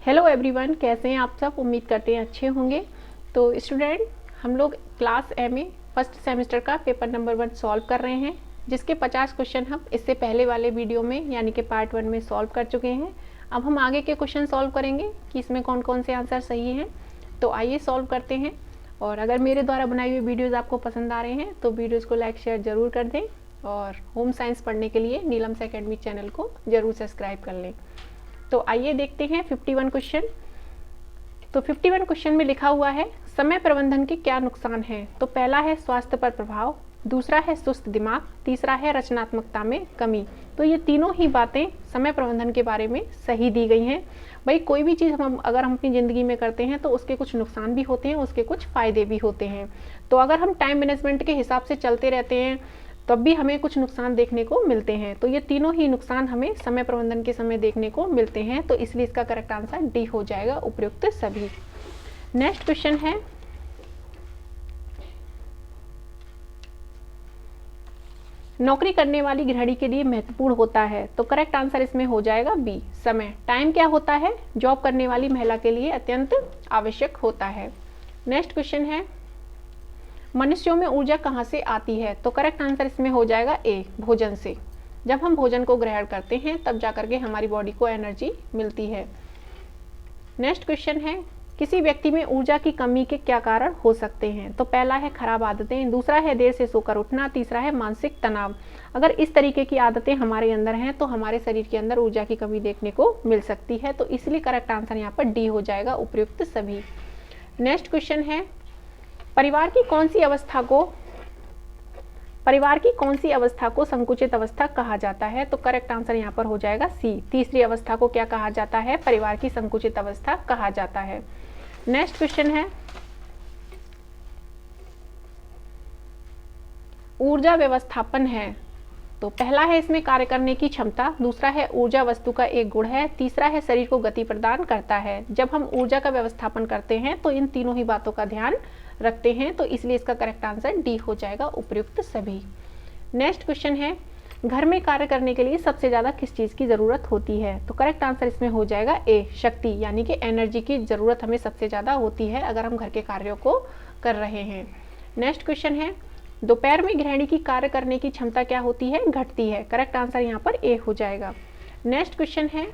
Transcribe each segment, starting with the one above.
Hello everyone, कैसे हैं आप सब। उम्मीद करते हैं अच्छे होंगे। तो स्टूडेंट, हम लोग क्लास ए में फर्स्ट सेमेस्टर का पेपर नंबर 1 सॉल्व कर रहे हैं, जिसके 50 क्वेश्चन हम इससे पहले वाले वीडियो में यानी कि पार्ट 1 में सॉल्व कर चुके हैं। अब हम आगे के क्वेश्चन सॉल्व करेंगे कि इसमें कौन कौन से आंसर सही हैं। तो आइए सॉल्व करते हैं। और अगर मेरे द्वारा बनाई हुई वीडियोज़ आपको पसंद आ रहे हैं तो वीडियोज़ को लाइक शेयर ज़रूर कर दें, और होम साइंस पढ़ने के लिए नीलम्स एकेडमी चैनल को ज़रूर सब्सक्राइब कर लें। तो आइए देखते हैं 51 क्वेश्चन। तो 51 क्वेश्चन में लिखा हुआ है समय प्रबंधन के क्या नुकसान हैं। तो पहला है स्वास्थ्य पर प्रभाव, दूसरा है सुस्त दिमाग, तीसरा है रचनात्मकता में कमी। तो ये तीनों ही बातें समय प्रबंधन के बारे में सही दी गई हैं। भाई कोई भी चीज़ हम अपनी ज़िंदगी में करते हैं तो उसके कुछ नुकसान भी होते हैं, उसके कुछ फ़ायदे भी होते हैं। तो अगर हम टाइम मैनेजमेंट के हिसाब से चलते रहते हैं तब भी हमें कुछ नुकसान देखने को मिलते हैं। तो ये तीनों ही नुकसान हमें समय प्रबंधन के समय देखने को मिलते हैं। तो इसलिए इसका करेक्ट आंसर डी हो जाएगा, उपयुक्त सभी। नेक्स्ट क्वेश्चन है, नौकरी करने वाली गृहिणी के लिए महत्वपूर्ण होता है। तो करेक्ट आंसर इसमें हो जाएगा बी, समय। टाइम क्या होता है, जॉब करने वाली महिला के लिए अत्यंत आवश्यक होता है। नेक्स्ट क्वेश्चन है, मनुष्यों में ऊर्जा कहाँ से आती है। तो करेक्ट आंसर इसमें हो जाएगा ए, भोजन से। जब हम भोजन को ग्रहण करते हैं तब जाकर के हमारी बॉडी को एनर्जी मिलती है। नेक्स्ट क्वेश्चन है, किसी व्यक्ति में ऊर्जा की कमी के क्या कारण हो सकते हैं। तो पहला है खराब आदतें, दूसरा है देर से सोकर उठना, तीसरा है मानसिक तनाव। अगर इस तरीके की आदतें हमारे अंदर हैं तो हमारे शरीर के अंदर ऊर्जा की कमी देखने को मिल सकती है। तो इसलिए करेक्ट आंसर यहाँ पर डी हो जाएगा, उपयुक्त सभी। नेक्स्ट क्वेश्चन है, परिवार की कौन सी अवस्था को संकुचित अवस्था कहा जाता है। तो करेक्ट आंसर यहाँ पर हो जाएगा सी, तीसरी अवस्था को क्या कहा जाता है, परिवार की संकुचित अवस्था कहा जाता है। नेक्स्ट क्वेश्चन है, ऊर्जा व्यवस्थापन है। तो पहला है इसमें कार्य करने की क्षमता, दूसरा है ऊर्जा वस्तु का एक गुण है, तीसरा है शरीर को गति प्रदान करता है। जब हम ऊर्जा का व्यवस्थापन करते हैं तो इन तीनों ही बातों का ध्यान रखते हैं। तो इसलिए इसका करेक्ट आंसर डी हो जाएगा, उपयुक्त सभी। नेक्स्ट क्वेश्चन है, घर में कार्य करने के लिए सबसे ज़्यादा किस चीज़ की ज़रूरत होती है। तो करेक्ट आंसर इसमें हो जाएगा ए, शक्ति, यानी कि एनर्जी की ज़रूरत हमें सबसे ज़्यादा होती है अगर हम घर के कार्यों को कर रहे हैं। नेक्स्ट क्वेश्चन है, दोपहर में गृहिणी की कार्य करने की क्षमता क्या होती है, घटती है। करेक्ट आंसर यहाँ पर ए हो जाएगा। नेक्स्ट क्वेश्चन है,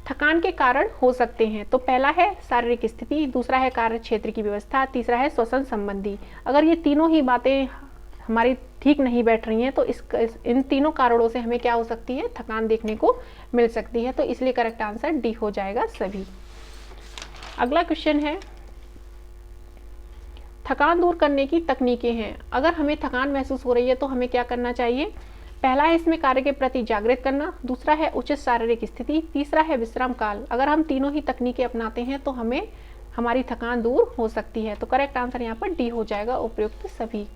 थकान के कारण हो सकते हैं। तो पहला है शारीरिक स्थिति, दूसरा है कार्य क्षेत्र की व्यवस्था, तीसरा है श्वसन संबंधी। अगर ये तीनों ही बातें हमारी ठीक नहीं बैठ रही हैं तो इन तीनों कारणों से हमें क्या हो सकती है, थकान देखने को मिल सकती है। तो इसलिए करेक्ट आंसर डी हो जाएगा सभी। अगला क्वेश्चन है, थकान दूर करने की तकनीकें हैं। अगर हमें थकान महसूस हो रही है तो हमें क्या करना चाहिए। पहला है इसमें कार्य के प्रति जागृत करना, दूसरा है उचित शारीरिक स्थिति, तीसरा है विश्राम काल। अगर हम तीनों ही तकनीकें अपनाते हैं तो हमें हमारी थकान दूर हो सकती है। तो करेक्ट आंसर यहाँ पर डी हो जाएगा, उपयुक्त सभी।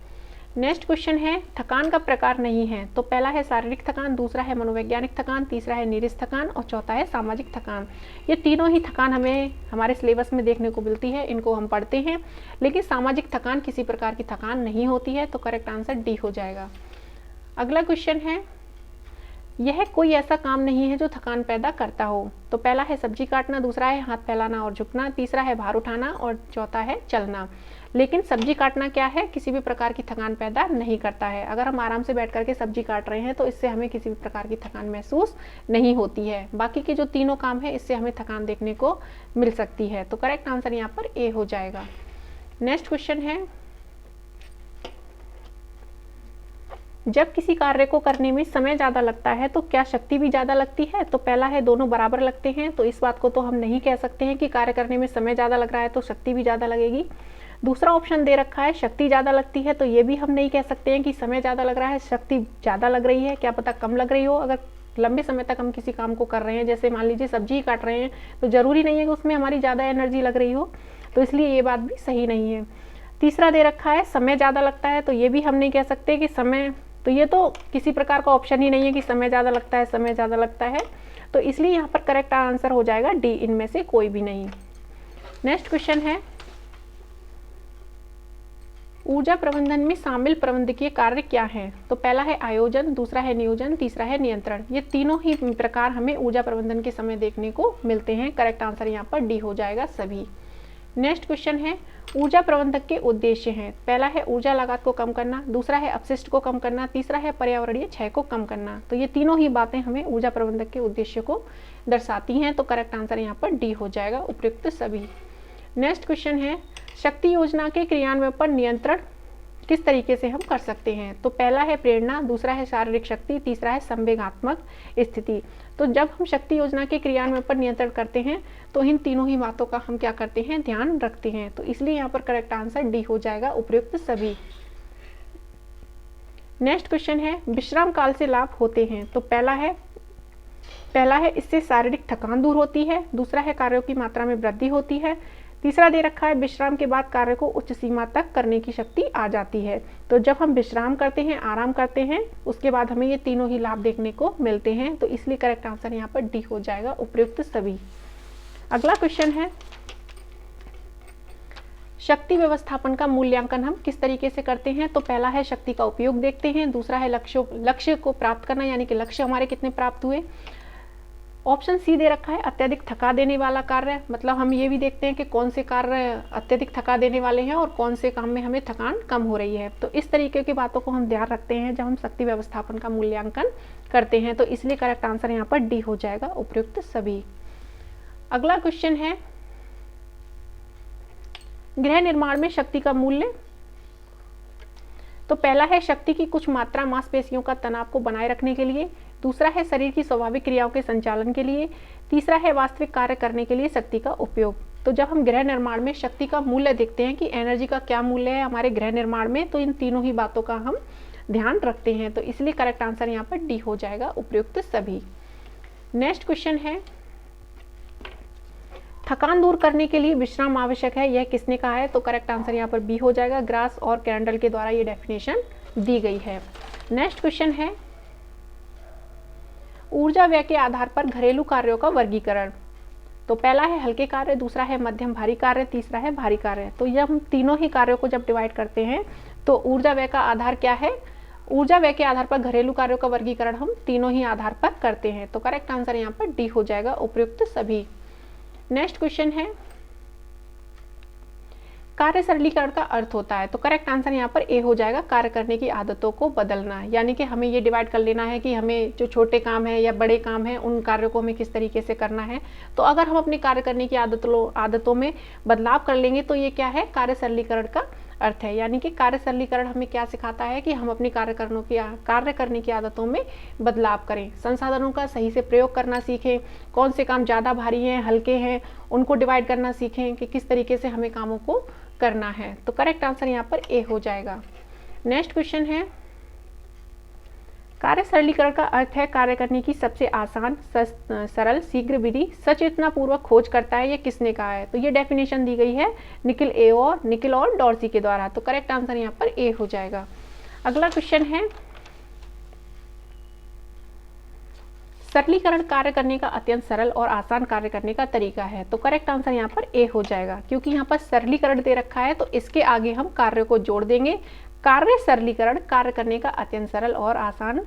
नेक्स्ट क्वेश्चन है, थकान का प्रकार नहीं है। तो पहला है शारीरिक थकान, दूसरा है मनोवैज्ञानिक थकान, तीसरा है नीरस थकान और चौथा है सामाजिक थकान। ये तीनों ही थकान हमें हमारे सिलेबस में देखने को मिलती है, इनको हम पढ़ते हैं। लेकिन सामाजिक थकान किसी प्रकार की थकान नहीं होती है। तो करेक्ट आंसर डी हो जाएगा। अगला क्वेश्चन है, यह कोई ऐसा काम नहीं है जो थकान पैदा करता हो। तो पहला है सब्जी काटना, दूसरा है हाथ फैलाना और झुकना, तीसरा है भार उठाना और चौथा है चलना। लेकिन सब्जी काटना क्या है, किसी भी प्रकार की थकान पैदा नहीं करता है। अगर हम आराम से बैठ करके सब्जी काट रहे हैं तो इससे हमें किसी भी प्रकार की थकान महसूस नहीं होती है। बाकी के जो तीनों काम है इससे हमें थकान देखने को मिल सकती है। तो करेक्ट आंसर यहाँ पर ए हो जाएगा। नेक्स्ट क्वेश्चन है, जब किसी कार्य को करने में समय ज़्यादा लगता है तो क्या शक्ति भी ज़्यादा लगती है। तो पहला है दोनों बराबर लगते हैं। तो इस बात को तो हम नहीं कह सकते हैं कि कार्य करने में समय ज़्यादा लग रहा है तो शक्ति भी ज़्यादा लगेगी। दूसरा ऑप्शन दे रखा है शक्ति ज़्यादा लगती है, तो ये भी हम नहीं कह सकते हैं कि समय ज़्यादा लग रहा है शक्ति ज़्यादा लग रही है। क्या पता कम लग रही हो। अगर लंबे समय तक हम किसी काम को कर रहे हैं, जैसे मान लीजिए सब्जी ही काट रहे हैं, तो ज़रूरी नहीं है कि उसमें हमारी ज़्यादा एनर्जी लग रही हो। तो इसलिए ये बात भी सही नहीं है। तीसरा दे रखा है समय ज़्यादा लगता है, तो ये भी हम नहीं कह सकते कि समय, तो ये तो किसी प्रकार का ऑप्शन ही नहीं है कि समय ज़्यादा लगता है, समय ज़्यादा लगता है। तो इसलिए यहाँ पर करेक्ट आंसर हो जाएगा डी, इनमें से कोई भी नहीं। नेक्स्ट क्वेश्चन है, ऊर्जा प्रबंधन में शामिल प्रबंधकीय कार्य क्या हैं? तो पहला है आयोजन, दूसरा है नियोजन, तीसरा है नियंत्रण। ये तीनों ही प्रकार हमें ऊर्जा प्रबंधन के समय देखने को मिलते हैं। करेक्ट आंसर यहाँ पर डी हो जाएगा सभी। नेक्स्ट क्वेश्चन है ऊर्जा प्रबंधक के उद्देश्य हैं। पहला है ऊर्जा लागत को कम करना, दूसरा है अपशिष्ट को कम करना, तीसरा है पर्यावरणीय क्षय को कम करना। तो ये तीनों ही बातें हमें ऊर्जा प्रबंधक के उद्देश्य को दर्शाती हैं। तो करेक्ट आंसर यहाँ पर डी हो जाएगा उपयुक्त सभी। नेक्स्ट क्वेश्चन है शक्ति योजना के क्रियान्वयन पर नियंत्रण किस तरीके से हम कर सकते हैं? तो पहला है प्रेरणा, दूसरा है शारीरिक शक्ति, तीसरा है संवेगात्मक स्थिति। तो जब हम शक्ति योजना के क्रियान्वयन पर नियंत्रण करते हैं तो इन तीनों ही बातों का हम क्या करते हैं? ध्यान रखते हैं। तो इसलिए यहाँ पर करेक्ट आंसर डी हो जाएगा उपयुक्त सभी। नेक्स्ट क्वेश्चन है विश्राम काल से लाभ होते हैं। तो पहला है इससे शारीरिक थकान दूर होती है, दूसरा है कार्यों की मात्रा में वृद्धि होती है, तीसरा दे रखा है विश्राम के बाद कार्य को उच्च सीमा तक करने की शक्ति आ जाती है। तो जब हम विश्राम करते हैं, आराम करते हैं, उसके बाद हमें ये तीनों ही लाभ देखने को मिलते हैं। तो इसलिए करेक्ट आंसर यहाँ पर डी हो जाएगा उपयुक्त सभी। अगला क्वेश्चन है शक्ति व्यवस्थापन का मूल्यांकन हम किस तरीके से करते हैं? तो पहला है शक्ति का उपयोग देखते हैं, दूसरा है लक्ष्य को प्राप्त करना, यानी कि लक्ष्य हमारे कितने प्राप्त हुए। ऑप्शन सी दे रखा है अत्यधिक थका देने वाला कार्य, मतलब हम ये भी देखते हैं कि कौन से कार्य अत्यधिक थका देने वाले हैं और कौन से काम में हमें थकान कम हो रही है। तो इस तरीके की बातों को हम ध्यान रखते हैं जब हम शक्ति व्यवस्थापन का मूल्यांकन करते हैं। तो इसलिए करेक्ट आंसर यहाँ पर डी हो जाएगा उपयुक्त सभी। अगला क्वेश्चन है गृह निर्माण में शक्ति का मूल्य। तो पहला है शक्ति की कुछ मात्रा मांसपेशियों का तनाव को बनाए रखने के लिए, दूसरा है शरीर की स्वाभाविक क्रियाओं के संचालन के लिए, तीसरा है वास्तविक कार्य करने के लिए शक्ति का उपयोग। तो जब हम गृह निर्माण में शक्ति का मूल्य देखते हैं कि एनर्जी का क्या मूल्य है हमारे गृह निर्माण में, तो इन तीनों ही बातों का हम ध्यान रखते हैं। तो इसलिए करेक्ट आंसर यहाँ पर डी हो जाएगा उपयुक्त सभी। नेक्स्ट क्वेश्चन है थकान दूर करने के लिए विश्राम आवश्यक है, यह किसने कहा है? तो करेक्ट आंसर यहाँ पर बी हो जाएगा। ग्रास और कैंडल के द्वारा ये डेफिनेशन दी गई है। नेक्स्ट क्वेश्चन है ऊर्जा व्यय के आधार पर घरेलू कार्यों का वर्गीकरण। तो पहला है हल्के कार्य, दूसरा है मध्यम भारी कार्य, तीसरा है भारी कार्य। तो जब हम तीनों ही कार्यों को जब डिवाइड करते हैं तो ऊर्जा व्यय का आधार क्या है? ऊर्जा व्यय के आधार पर घरेलू कार्यों का वर्गीकरण हम तीनों ही आधार पर करते हैं। तो करेक्ट आंसर यहाँ पर डी हो जाएगा उपयुक्त सभी। नेक्स्ट क्वेश्चन है कार्य सरलीकरण का अर्थ होता है। तो करेक्ट आंसर यहाँ पर ए हो जाएगा कार्य करने की आदतों को बदलना, यानी कि हमें ये डिवाइड कर लेना है कि हमें जो छोटे काम है या बड़े काम है उन कार्यों को हमें किस तरीके से करना है। तो अगर हम अपने कार्य करने की आदतों में बदलाव कर लेंगे तो ये क्या है? कार्य सरलीकरण का अर्थ है। यानी कि कार्य सरलीकरण हमें क्या सिखाता है कि हम अपनी कार्य करने की आदतों में बदलाव करें, संसाधनों का सही से प्रयोग करना सीखें, कौन से काम ज़्यादा भारी हैं हल्के हैं उनको डिवाइड करना सीखें कि किस तरीके से हमें कामों को करना है। तो करेक्ट आंसर यहाँ पर ए हो जाएगा। नेक्स्ट क्वेश्चन है कार्य सरलीकरण का अर्थ है कार्य करने की सबसे आसान, सरल, शीघ्र विधि सचेतना पूर्वक खोज करता है, ये किसने कहा है? तो ये डेफिनेशन दी गई है निकिल और डॉर्सी के द्वारा। तो करेक्ट आंसर यहाँ पर ए हो जाएगा। अगला क्वेश्चन है सरलीकरण कार्य करने का अत्यंत सरल और आसान कार्य करने का तरीका है। तो करेक्ट आंसर यहाँ पर ए हो जाएगा, क्योंकि यहाँ पर सरलीकरण दे रखा है तो इसके आगे हम कार्य को जोड़ देंगे। कार्य सरलीकरण कार्य करने का अत्यंत सरल और आसान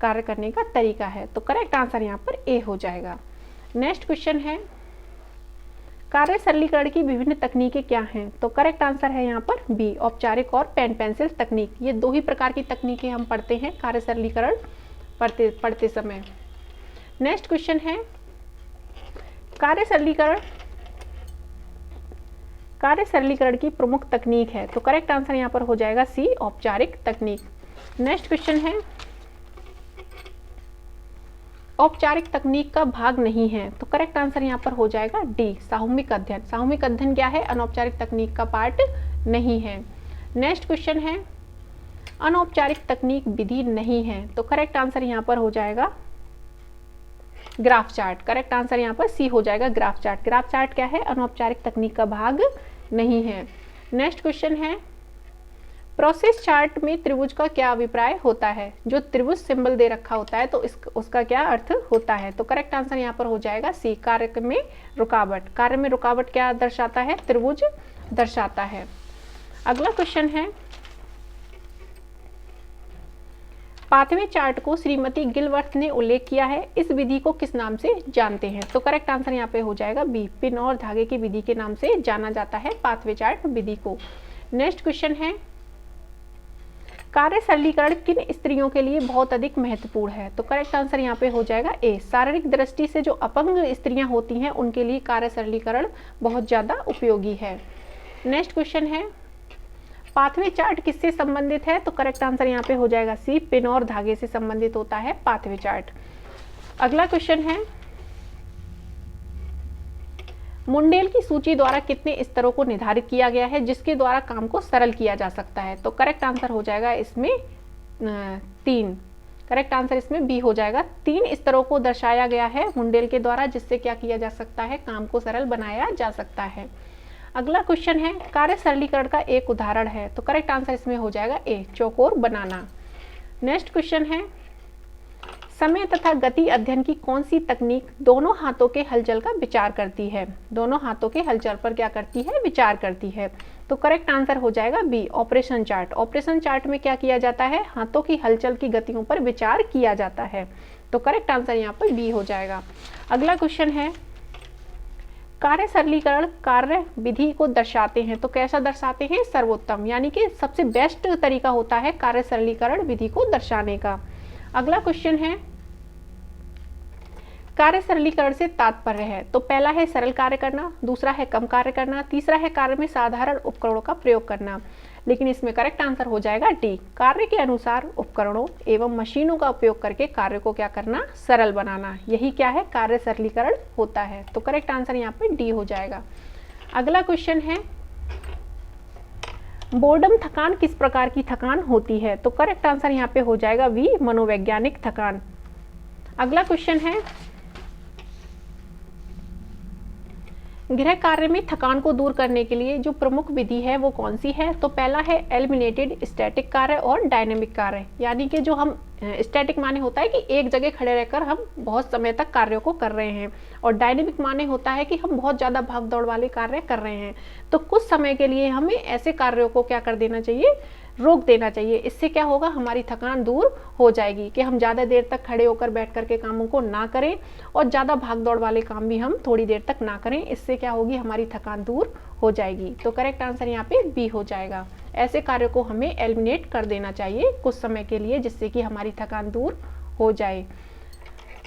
कार्य करने का तरीका है। तो करेक्ट आंसर यहाँ पर ए हो जाएगा। नेक्स्ट क्वेश्चन है कार्य सरलीकरण की विभिन्न तकनीकें क्या हैं? तो करेक्ट आंसर है यहाँ पर बी औपचारिक और पेन पेंसिल तकनीक। ये दो ही प्रकार की तकनीकें हम पढ़ते हैं कार्य सरलीकरण पढ़ते समय। नेक्स्ट क्वेश्चन है कार्य सरलीकरण की प्रमुख तकनीक है। तो करेक्ट आंसर यहाँ पर हो जाएगा सी औपचारिक तकनीक। नेक्स्ट क्वेश्चन है औपचारिक तकनीक का भाग नहीं है। तो करेक्ट आंसर यहाँ पर हो जाएगा डी सामूहिक अध्ययन। सामूहिक अध्ययन क्या है? अनौपचारिक तकनीक का पार्ट नहीं है। नेक्स्ट क्वेश्चन है अनौपचारिक तकनीक विधि नहीं है। तो करेक्ट आंसर यहाँ पर हो जाएगा ग्राफ चार्ट। करेक्ट आंसर यहाँ पर सी हो जाएगा ग्राफ चार्ट। ग्राफ चार्ट क्या है? अनौपचारिक तकनीक का भाग नहीं है। नेक्स्ट क्वेश्चन है प्रोसेस चार्ट में त्रिभुज का क्या अभिप्राय होता है? जो त्रिभुज सिंबल दे रखा होता है तो उसका क्या अर्थ होता है? तो करेक्ट आंसर यहाँ पर हो जाएगा सी कार्य में रुकावट। कार्य में रुकावट क्या दर्शाता है? त्रिभुज दर्शाता है। अगला क्वेश्चन है पाथवे चार्ट को श्रीमती गिलवर्थ ने उल्लेख किया है, इस विधि को किस नाम से जानते हैं? तो करेक्ट आंसर यहाँ पे हो जाएगा बी, पिन और धागे की विधि के नाम से जाना जाता है पाथवे चार्ट विधि को। नेक्स्ट क्वेश्चन है, कार्य सरलीकरण किन स्त्रियों के लिए बहुत अधिक महत्वपूर्ण है? तो करेक्ट आंसर यहाँ पे हो जाएगा ए, शारीरिक दृष्टि से जो अपंग स्त्रियां होती हैं उनके लिए कार्य सरलीकरण बहुत ज़्यादा उपयोगी है। नेक्स्ट क्वेश्चन है, पाथवे चार्ट किससे संबंधित है? तो करेक्ट आंसर यहाँ पे हो जाएगा सी, पिन और धागे से संबंधित होता है पाथवे चार्ट। अगला क्वेश्चन है, मुंडेल की सूची द्वारा कितने स्तरों को निर्धारित किया गया है जिसके द्वारा काम को सरल किया जा सकता है? तो करेक्ट आंसर हो जाएगा इसमें 3, करेक्ट आंसर इसमें बी हो जाएगा। 3 स्तरों को दर्शाया गया है मुंडेल के द्वारा जिससे क्या किया जा सकता है, काम को सरल बनाया जा सकता है। अगला क्वेश्चन है, कार्य सरलीकरण का एक उदाहरण है? तो करेक्ट आंसर इसमें हो जाएगा ए, चौकोर बनाना। नेक्स्ट क्वेश्चन है, समय तथा गति अध्ययन की कौन सी तकनीक दोनों हाथों के हलचल का विचार करती है? दोनों हाथों के हलचल पर क्या करती है, विचार करती है। तो करेक्ट आंसर हो जाएगा B, operation chart. Operation chart में क्या किया जाता है, हाथों की हलचल की गतियों पर विचार किया जाता है। तो करेक्ट आंसर यहाँ पर बी हो जाएगा। अगला क्वेश्चन है, कार्य सरलीकरण कार्य विधि को दर्शाते हैं, तो कैसा दर्शाते हैं? सर्वोत्तम, यानी कि सबसे बेस्ट तरीका होता है कार्य सरलीकरण विधि को दर्शाने का। अगला क्वेश्चन है, कार्य सरलीकरण से तात्पर्य है? तो पहला है सरल कार्य करना, दूसरा है कम कार्य करना, तीसरा है कार्य में साधारण उपकरणों का प्रयोग करना। लेकिन इसमें करेक्ट आंसर हो जाएगा डी, कार्य के अनुसार उपकरणों एवं मशीनों का उपयोग करके कार्य को क्या करना, सरल बनाना। यही क्या है, कार्य सरलीकरण होता है। तो करेक्ट आंसर यहाँ पे डी हो जाएगा। अगला क्वेश्चन है, बोर्डम थकान किस प्रकार की थकान होती है? तो करेक्ट आंसर यहाँ पे हो जाएगा वी, मनोवैज्ञानिक थकान। अगला क्वेश्चन है, गृह कार्य में थकान को दूर करने के लिए जो प्रमुख विधि है वो कौन सी है? तो पहला है एलिमिनेटेड स्टैटिक कार्य और डायनेमिक कार्य, यानी कि जो हम स्टैटिक माने होता है कि एक जगह खड़े रहकर हम बहुत समय तक कार्यों को कर रहे हैं, और डायनेमिक माने होता है कि हम बहुत ज़्यादा भाग दौड़ वाले कार्य कर रहे हैं। तो कुछ समय के लिए हमें ऐसे कार्यों को क्या कर देना चाहिए, रोक देना चाहिए। इससे क्या होगा, हमारी थकान दूर हो जाएगी कि हम ज़्यादा देर तक खड़े होकर बैठ कर के कामों को ना करें और ज़्यादा भाग दौड़ वाले काम भी हम थोड़ी देर तक ना करें। इससे क्या होगी, हमारी थकान दूर हो जाएगी। तो करेक्ट आंसर यहाँ पे बी हो जाएगा। ऐसे कार्यों को हमें एलिमिनेट कर देना चाहिए कुछ समय के लिए जिससे कि हमारी थकान दूर हो जाए।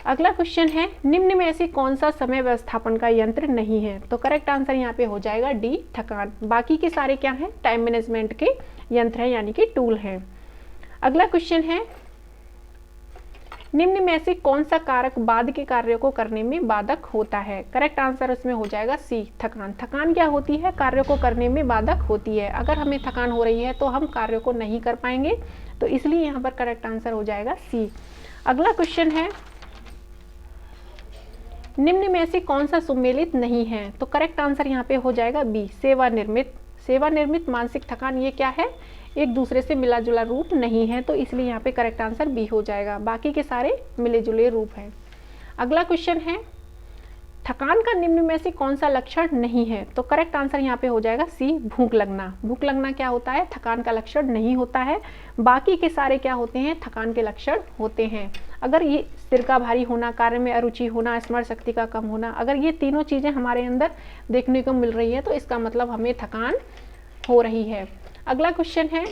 अगला क्वेश्चन है, निम्न में ऐसी कौन सा समय व्यवस्थापन का यंत्र नहीं है? तो करेक्ट आंसर यहाँ पे हो जाएगा डी, थकान। बाकी के सारे क्या हैं, टाइम मैनेजमेंट के यंत्र हैं, यानी कि टूल हैं। अगला क्वेश्चन है, निम्न में से कौन सा कारक बाद के कार्यों को करने में बाधक होता है? करेक्ट आंसर उसमें हो जाएगा सी, थकान। थकान क्या होती है, कार्यों को करने में बाधक होती है। अगर हमें थकान हो रही है तो हम कार्यों को नहीं कर पाएंगे, तो इसलिए यहाँ पर करेक्ट आंसर हो जाएगा सी। अगला क्वेश्चन है, निम्न में से कौन सा सुमेलित नहीं है? तो करेक्ट आंसर यहाँ पे हो जाएगा बी, सेवानिर्मित। सेवानिर्मित मानसिक थकान ये क्या है, एक दूसरे से मिला जुला रूप नहीं है, तो इसलिए यहाँ पे करेक्ट आंसर बी हो जाएगा। बाकी के सारे मिले जुले रूप हैं। अगला क्वेश्चन है, थकान का निम्न में से कौन सा लक्षण नहीं है? तो करेक्ट आंसर यहाँ पे हो जाएगा सी, भूख लगना। भूख लगना क्या होता है, थकान का लक्षण नहीं होता है। बाकी के सारे क्या होते हैं, थकान के लक्षण होते हैं। अगर ये सिर का भारी होना, कार्य में अरुचि होना, स्मरण शक्ति का कम होना, अगर ये तीनों चीज़ें हमारे अंदर देखने को मिल रही है तो इसका मतलब हमें थकान हो रही है। अगला क्वेश्चन है,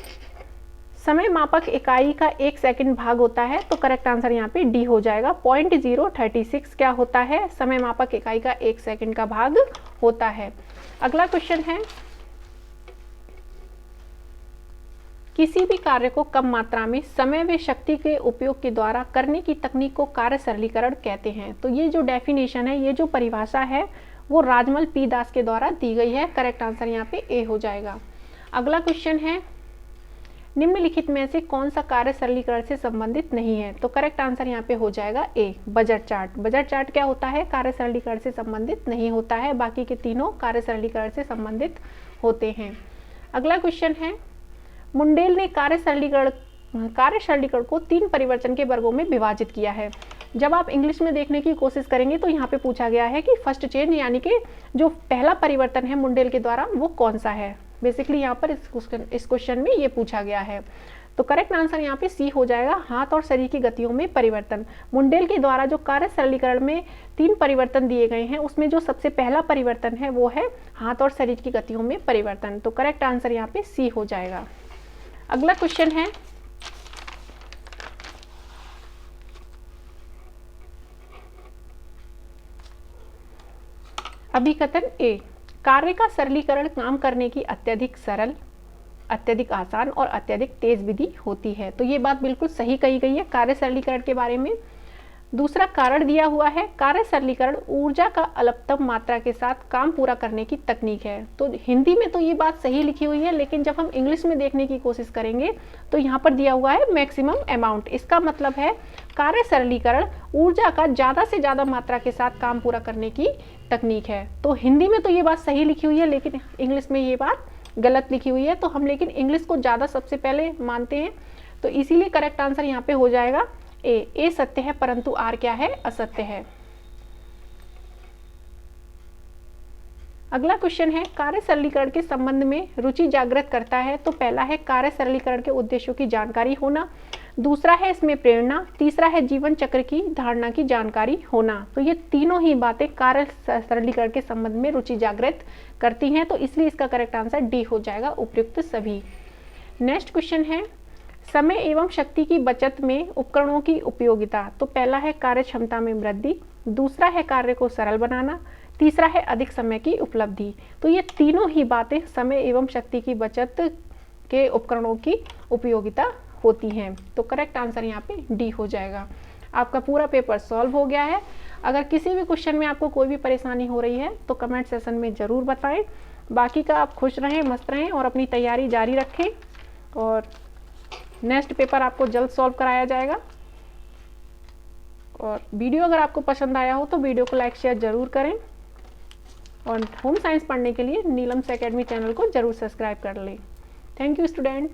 समय मापक इकाई का 1 सेकंड भाग होता है? तो करेक्ट आंसर यहाँ पे डी हो जाएगा। 0.036 क्या होता है, समय मापक इकाई का 1 सेकंड का भाग होता है। अगला क्वेश्चन है, किसी भी कार्य को कम मात्रा में समय व शक्ति के उपयोग के द्वारा करने की तकनीक को कार्य सरलीकरण कहते हैं। तो ये जो डेफिनेशन है, ये जो परिभाषा है, वो राजमल पी दास के द्वारा दी गई है। करेक्ट आंसर यहाँ पे ए हो जाएगा। अगला क्वेश्चन है, निम्नलिखित में से कौन सा कार्य सरलीकरण से संबंधित नहीं है? तो करेक्ट आंसर यहाँ पे हो जाएगा ए, बजट चार्ट। बजट चार्ट क्या होता है, कार्य सरलीकरण से संबंधित नहीं होता है। बाकी के तीनों कार्य सरलीकरण से संबंधित होते हैं। अगला क्वेश्चन है, मुंडेल ने कार्य सरलीकरण को 3 परिवर्तन के वर्गों में विभाजित किया है। जब आप इंग्लिश में देखने की कोशिश करेंगे तो यहाँ पे पूछा गया है कि फर्स्ट चेंज, यानी कि जो पहला परिवर्तन है मुंडेल के द्वारा, वो कौन सा है। बेसिकली यहाँ पर इस क्वेश्चन में ये पूछा गया है। तो करेक्ट आंसर यहाँ पे सी हो जाएगा, हाथ और शरीर की गतियों में परिवर्तन। मुंडेल के द्वारा जो कार्य सरलीकरण में 3 परिवर्तन दिए गए हैं, उसमें जो सबसे पहला परिवर्तन है वो है हाथ और शरीर की गतियों में परिवर्तन। तो करेक्ट आंसर यहाँ पे सी हो जाएगा। अगला क्वेश्चन है अभिकथन ए, कार्य का सरलीकरण काम करने की अत्यधिक सरल, अत्यधिक आसान और अत्यधिक तेज विधि होती है। तो ये बात बिल्कुल सही कही गई है कार्य सरलीकरण के बारे में। दूसरा कारण दिया हुआ है, कार्य सरलीकरण ऊर्जा का अल्पतम मात्रा के साथ काम पूरा करने की तकनीक है। तो हिंदी में तो ये बात सही लिखी हुई है, लेकिन जब हम इंग्लिश में देखने की कोशिश करेंगे तो यहाँ पर दिया हुआ है मैक्सिमम अमाउंट। इसका मतलब है कार्य सरलीकरण ऊर्जा का ज़्यादा से ज़्यादा मात्रा के साथ काम पूरा करने की तकनीक है। तो हिंदी में तो ये बात सही लिखी हुई है, लेकिन इंग्लिश में ये बात गलत लिखी हुई है। तो हम लेकिन इंग्लिश को ज़्यादा सबसे पहले मानते हैं, तो इसीलिए करेक्ट आंसर यहाँ पे हो जाएगा ए सत्य है परंतु आर क्या है, असत्य है। अगला क्वेश्चन है कार्य सरलीकरण के संबंध में रुचि जागृत करता है। तो पहला है कार्य सरलीकरण के उद्देश्यों की जानकारी होना, दूसरा है इसमें प्रेरणा, तीसरा है जीवन चक्र की धारणा की जानकारी होना। तो ये तीनों ही बातें कार्य सरलीकरण के संबंध में रुचि जागृत करती हैं, तो इसलिए इसका करेक्ट आंसर डी हो जाएगा, उपयुक्त सभी। नेक्स्ट क्वेश्चन है समय एवं शक्ति की बचत में उपकरणों की उपयोगिता। तो पहला है कार्य क्षमता में वृद्धि, दूसरा है कार्य को सरल बनाना, तीसरा है अधिक समय की उपलब्धि। तो ये तीनों ही बातें समय एवं शक्ति की बचत के उपकरणों की उपयोगिता होती हैं। तो करेक्ट आंसर यहाँ पे डी हो जाएगा। आपका पूरा पेपर सॉल्व हो गया है। अगर किसी भी क्वेश्चन में आपको कोई भी परेशानी हो रही है तो कमेंट सेशन में ज़रूर बताएं। बाकी का आप खुश रहें, मस्त रहें और अपनी तैयारी जारी रखें, और नेक्स्ट पेपर आपको जल्द सॉल्व कराया जाएगा। और वीडियो अगर आपको पसंद आया हो तो वीडियो को लाइक शेयर ज़रूर करें, और होम साइंस पढ़ने के लिए नीलम्स एकेडमी चैनल को ज़रूर सब्सक्राइब कर लें। Thank you student.